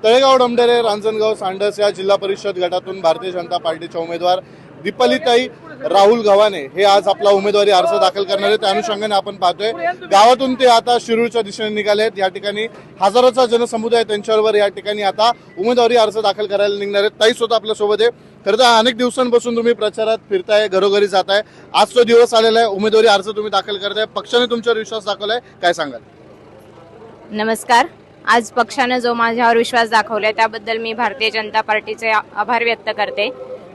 तळेगाव डमडरे रांजणगाव सांडस या जिल्हा परिषद गटातून भारतीय जनता पार्टीच्या उमेदवार दीपालीताई राहुल गव्हाणे हे आज आपला उमेदवारी अर्ज दाखल करणार आहेत। त्या अनुषंगाने आपण पाहतोय गावातून ते आता शिरूरच्या दिशेने निघाले आहेत। या ठिकाणी हजारोचा जनसमुदाय त्यांच्याबरोबर या ठिकाणी आता उमेदवारी अर्ज दाखल करायला निघणार आहेत। ताई स्वतः आपल्या सोबत आहे। खरं तर अनेक दिवसांपासून तुम्ही प्रचारात फिरताय, घरोघरी जाताय, आज तो दिवस आलेला आहे, उमेदवारी अर्ज तुम्ही दाखल करताय, पक्षाने तुमच्यावर विश्वास दाखवलाय, काय सांगाल? नमस्कार। आज पक्षाने जो माझ्यावर विश्वास दाखवलाय त्याबद्दल मी भारतीय जनता पार्टीचे आभार व्यक्त करते।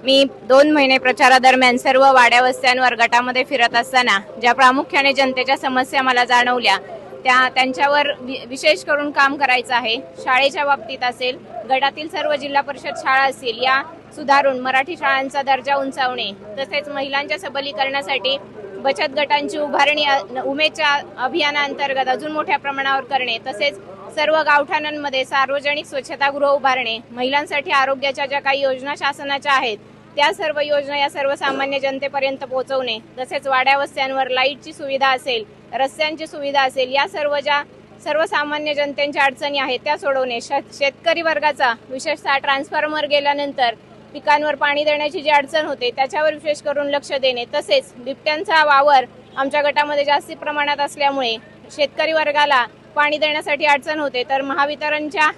मी 2 महिने प्रचारादरम्यान सर्व वाड्या वस्त्यांवर गटामध्ये फिरत असताना ज्या प्रामुख्याने जनतेच्या समस्या मला जाणवल्या त्यांच्यावर विशेष करून काम करायचं आहे। शाळेच्या बाबतीत असेल, गटातील सर्व जिल्हा परिषद शाळा असतील या सुधारून मराठी शाळांचा दर्जा उंचावणे, तसेच महिलांच्या सबलीकरणासाठी बचत गटांची उभारणी उमेदच्या अभियानाअंतर्गत अजून मोठ्या प्रमाणावर करणे, तसेच सर्व गावठाणांमध्ये सार्वजनिक स्वच्छतागृह उभारणे, महिलांसाठी आरोग्याच्या ज्या काही योजना शासनाच्या आहेत त्या सर्व योजना या सर्वसामान्य जनतेपर्यंत पोहोचवणे, तसेच वाड्या वस्त्यांवर लाईटची सुविधा असेल, रस्त्यांची सुविधा असेल, या ज्या सर्वसामान्य जनतेच्या अडचणी आहेत त्या सोडवणे, शेतकरी वर्गाचा विशेषतः ट्रान्सफॉर्मर गेल्यानंतर पिकांवर पाणी देण्याची जी अडचण होते त्याच्यावर विशेष करून लक्ष देणे, तसेच बिबट्यांचा वावर आमच्या गटामध्ये जास्ती प्रमाणात असल्यामुळे शेतकरी वर्गाला पाणी देण्यासाठी अडचण होते, तर महावितरणच्या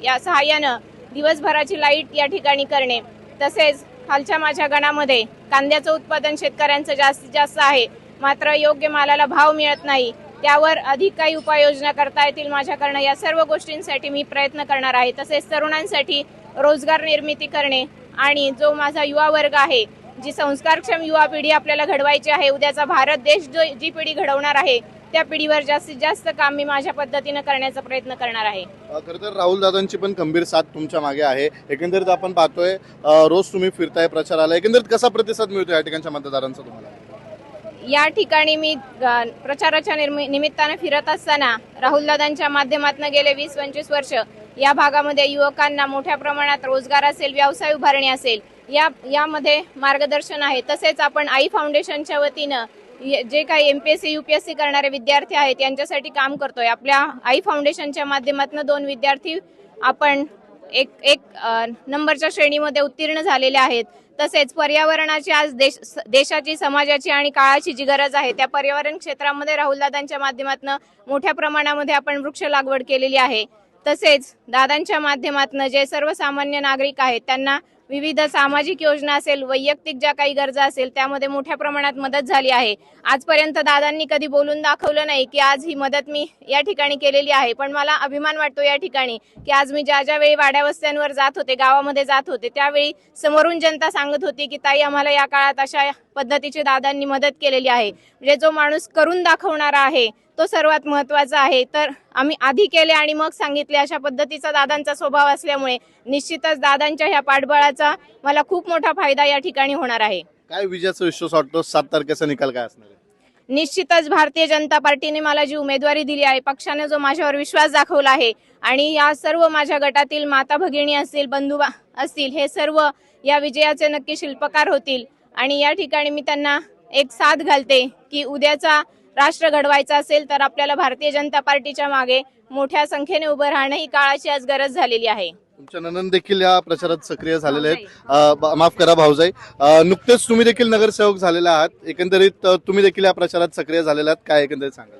या सहाय्यानं दिवसभराची लाईट या ठिकाणी करणे, तसेच खालच्या माझ्या गणामध्ये कांद्याचं उत्पादन शेतकऱ्यांचं जास्तीत जास्त आहे, मात्र योग्य मालाला भाव मिळत नाही, त्यावर अधिक काही उपाययोजना करता येतील माझ्याकडनं, या सर्व गोष्टींसाठी मी प्रयत्न करणार आहे। तसेच तरुणांसाठी रोजगार निर्मिती करणे आणि जो माझा युवा वर्ग आहे, जी संस्कारक्षम युवा पिढी आपल्याला घडवायची आहे, उद्याचा भारत देश जी पिढी घडवणार आहे त्या पिढीवर जास्तीत जास्त काम मी माझ्या पद्धतीने करण्याचा प्रयत्न करणार आहे। खरं तर राहुल दादांची पण खंबीर साथ तुमच्या मागे आहे। एकंदरीत आपण पाहतोय रोज तुम्ही फिरताय प्रचाराला, एकंदरीत कसा प्रतिसाद मिळतो या ठिकाणच्या मतदारांचा तुम्हाला? या ठिकाणी मी प्रचाराच्या निमित्ताने फिरत असताना राहुल दादांच्या माध्यमातून गेले 20-25 वर्ष या भागामध्ये युवकांना मोठ्या प्रमाणात रोजगार असेल, व्यवसाय उभारणी असेल, यामध्ये मार्गदर्शन आहे। तसेच आपण आई फाउंडेशनच्या वतीनं जे काही MPSC UPSC करणारे विद्यार्थी आहेत यांच्यासाठी काम करतोय। आपल्या आई फाउंडेशनच्या माध्यमातून 2 विद्यार्थी आपण एक नंबरच्या श्रेणीमध्ये उत्तीर्ण झालेले आहेत। तसेच पर्यावरणाची आज देशाची, समाजाची आणि काळाची जी गरज आहे त्या पर्यावरण क्षेत्रामध्ये राहुलदादांच्या माध्यमातून मोठ्या प्रमाणामध्ये आपण वृक्ष लागवड केलेली आहे। तसेच दादांच्या माध्यमातून जे सर्वसामान्य नागरिक आहेत त्यांना विविध सामाजिक योजना असेल, वैयक्तिक ज्या काही गरजा असेल त्यामध्ये मोठ्या प्रमाणात मदत झाली आहे। आजपर्यंत दादांनी कधी बोलून दाखवलं नाही की आज ही मदत मी या ठिकाणी केलेली आहे, पण मला अभिमान वाटतो या ठिकाणी की आज मी ज्या वेळी वाड्या वस्त्यांवर जात होते, गावामध्ये जात होते, त्यावेळी समोरून जनता सांगत होती की ताई आम्हाला या काळात अशा पद्धतीची दादांनी मदत केलेली आहे। म्हणजे जो माणूस करून दाखवणारा आहे तो सर्वात महत्त्वाचा आहे। तर आम्ही आधी केले आणि मग सांगितले अशा पद्धतीचा दादांचा स्वभाव असल्यामुळे निश्चितच दादांच्या ह्या पाठबळाचा मला खूप मोठा फायदा या ठिकाणी होणार आहे। काय विजयाचा विश्वास वाटतो? 7 तारखेचा निकाल काय असणार आहे? निश्चितच भारतीय जनता पार्टीने मला जी उमेदवारी दिली आहे, पक्षाने जो माझ्यावर विश्वास दाखवला आहे आणि या सर्व माझ्या गटातील माता भगिनी असतील, बंधू असतील, हे सर्व या विजयाचे नक्की शिल्पकार होतील आणि या ठिकाणी मी त्यांना एक साथ घालते की उद्याचा राष्ट्र घडवायचा असेल तर आपल्याला भारतीय जनता पार्टीच्या मागे मोठ्या संख्येने उभं राहणं ही काळाची आज गरज झालेली आहे। तुमच्या ननंद देखील या प्रचारात सक्रिय झालेले आहेत। माफ करा भाऊजाई, नुकतेच तुम्ही देखील नगरसेवक झालेले आहात, एकंदरीत तुम्ही देखील या प्रचारात सक्रिय झालेले आहात, काय एकंदरीत सांगाल?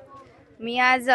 मी आज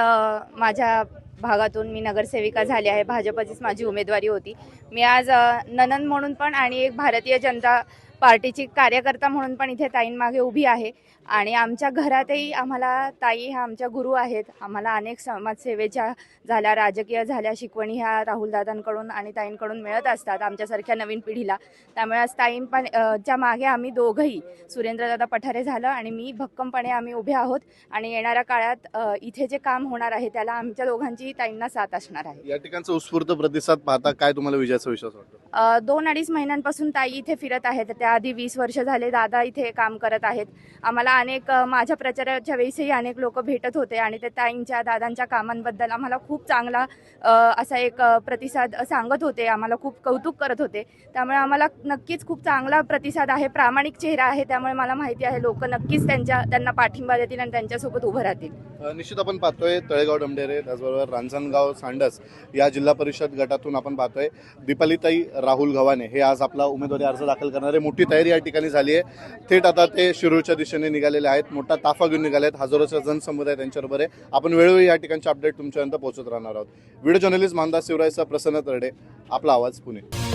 माझ्या भागातून मी नगरसेविका झाली आहे, भाजपचीच माझी उमेदवारी होती। मी आज ननंद म्हणून पण आणि एक भारतीय जनता पार्टीची कार्यकर्ता म्हणून पण इथे ताईंमागे उभी आहे आणि आमच्या घरातही आम्हाला ताई ह्या आमच्या गुरु आहेत। आम्हाला अनेक समाजसेवेच्या झाल्या, राजकीय झाल्या शिकवणी ह्या राहुलदादांकडून आणि ताईंकडून मिळत असतात आमच्यासारख्या नवीन पिढीला। त्यामुळे आज ताईं पण च्या मागे आम्ही दोघंही, सुरेंद्रदादा पठारे झालं आणि मी, भक्कमपणे आम्ही उभे आहोत आणि येणाऱ्या काळात इथे जे काम होणार आहे त्याला आमच्या दोघांची ताईंना साथ असणार आहे। या ठिकाणचा उत्स्फूर्त प्रतिसाद पाहता काय तुम्हाला विजयाचा विश्वास वाटतो? 2-2.5 महिन्यांपासून ताई इथे फिरत आहेत, त्या त्याआधी 20 वर्ष झाले दादा इथे काम करत आहेत. आम्हाला अनेक माझ्या प्रचाराच्या वेळेसही अनेक लोक भेटत होते आणि ते ताईंच्या दादांच्या कामांबद्दल आम्हाला खूप चांगला असा एक प्रतिसाद सांगत होते. आम्हाला खूप कौतुक करत होते. त्यामुळे आम्हाला नक्कीच खूप चांगला प्रतिसाद आहे. प्रामाणिक चेहरा आहे. त्यामुळे मला माहिती आहे लोक नक्कीच त्यांना पाठिंबा देतील आणि त्यांच्यासोबत उभं राहतील. निश्चित आपण पाहतोय तळेगाव डमढेरे त्याचबरोबर रांजणगाव सांडस या जिल्हा परिषद गटातून आपण पाहतोय दीपालीताई राहुल गव्हाणे हे आज आपला उमेदवारी अर्ज दाखल करणारे. मोठी तयारी या ठिकाणी झाली आहे. थेट आता ते शिरूरच्या दिशेने निघालेले आहेत. मोठा ताफा घेऊन निघाले आहेत. हजारोचा जनसमुदाय त्यांच्याबरोबर आहे. आपण वेळोवेळी या ठिकाणचे अपडेट तुमच्यापर्यंत पोहोचत राहणार आहोत. व्हिडिओ जर्नलिस्ट मानदास शिवरायचा प्रसन्न तरडे, आपला आवाज पुणे.